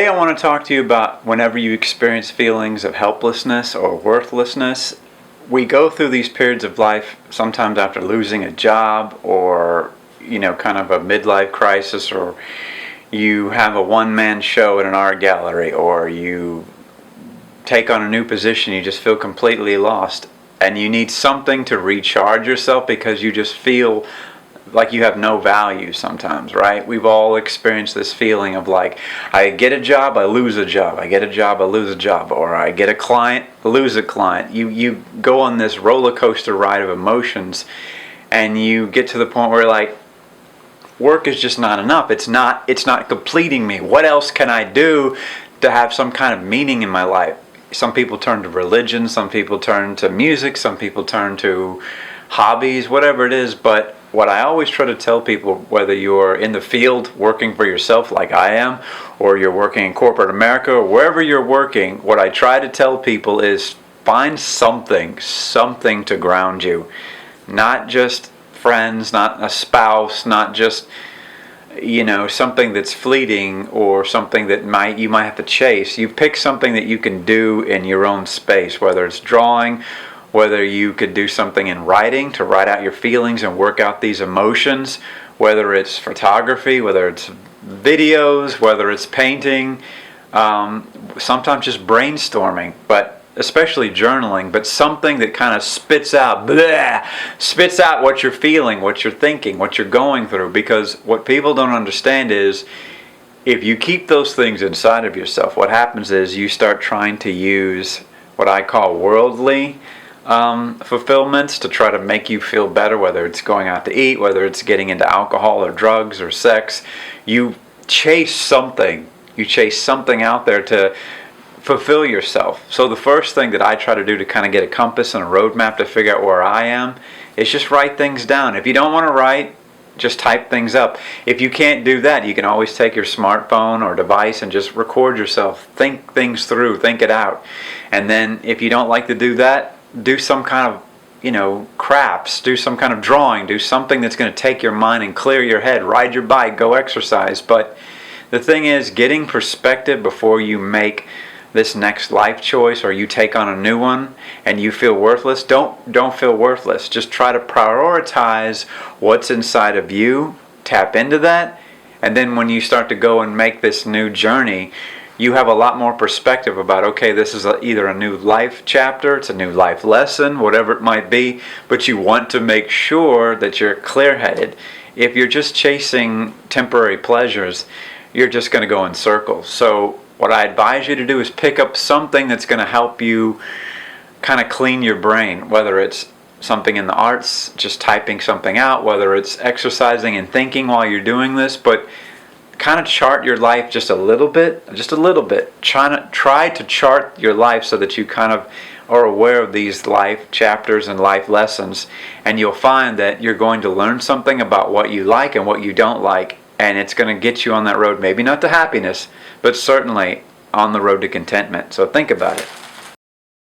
Today I want to talk to you about whenever you experience feelings of helplessness or worthlessness. We go through these periods of life sometimes after losing a job or, kind of a midlife crisis, or you have a one-man show at an art gallery, or you take on a new position, you just feel completely lost and you need something to recharge yourself because you just feel like you have no value sometimes, right? We've all experienced this feeling of like, I get a job, I lose a job, I get a job, I lose a job, or I get a client, lose a client. You go on this roller coaster ride of emotions, and you get to the point where like, work is just not enough. It's not completing me. What else can I do to have some kind of meaning in my life? Some people turn to religion, some people turn to music, some people turn to hobbies, whatever it is. But what I always try to tell people, whether you're in the field working for yourself like I am, or you're working in corporate America, or wherever you're working, what I try to tell people is find something to ground you. Not just friends, not a spouse, not just something that's fleeting or something that you might have to chase. You pick something that you can do in your own space, whether it's drawing, whether you could do something in writing to write out your feelings and work out these emotions, whether it's photography, whether it's videos, whether it's painting, sometimes just brainstorming, but especially journaling, but something that kind of spits out what you're feeling, what you're thinking, what you're going through. Because what people don't understand is, if you keep those things inside of yourself, what happens is you start trying to use what I call worldly fulfillments to try to make you feel better, whether it's going out to eat, whether it's getting into alcohol or drugs or sex. You chase something out there to fulfill yourself. So the first thing that I try to do to kind of get a compass and a roadmap to figure out where I am is just write things down. If you don't want to write, just type things up. If you can't do that, you can always take your smartphone or device and just record yourself. Think things through, think it out. And then if you don't like to do that, do some kind of crafts, do some kind of drawing, do something that's going to take your mind and clear your head. Ride your bike, go exercise. But the thing is, getting perspective before you make this next life choice, or you take on a new one and you feel worthless. Don't feel worthless. Just try to prioritize what's inside of you, tap into that, and then when you start to go and make this new journey, you have a lot more perspective about, okay, this is either a new life chapter, it's a new life lesson, whatever it might be, but you want to make sure that you're clear-headed. If you're just chasing temporary pleasures, you're just going to go in circles. So what I advise you to do is pick up something that's going to help you kind of clean your brain, whether it's something in the arts, just typing something out, whether it's exercising and thinking while you're doing this, but kind of chart your life just a little bit. Try to chart your life so that you kind of are aware of these life chapters and life lessons, and you'll find that you're going to learn something about what you like and what you don't like. And it's going to get you on that road, maybe not to happiness, but certainly on the road to contentment. So think about it.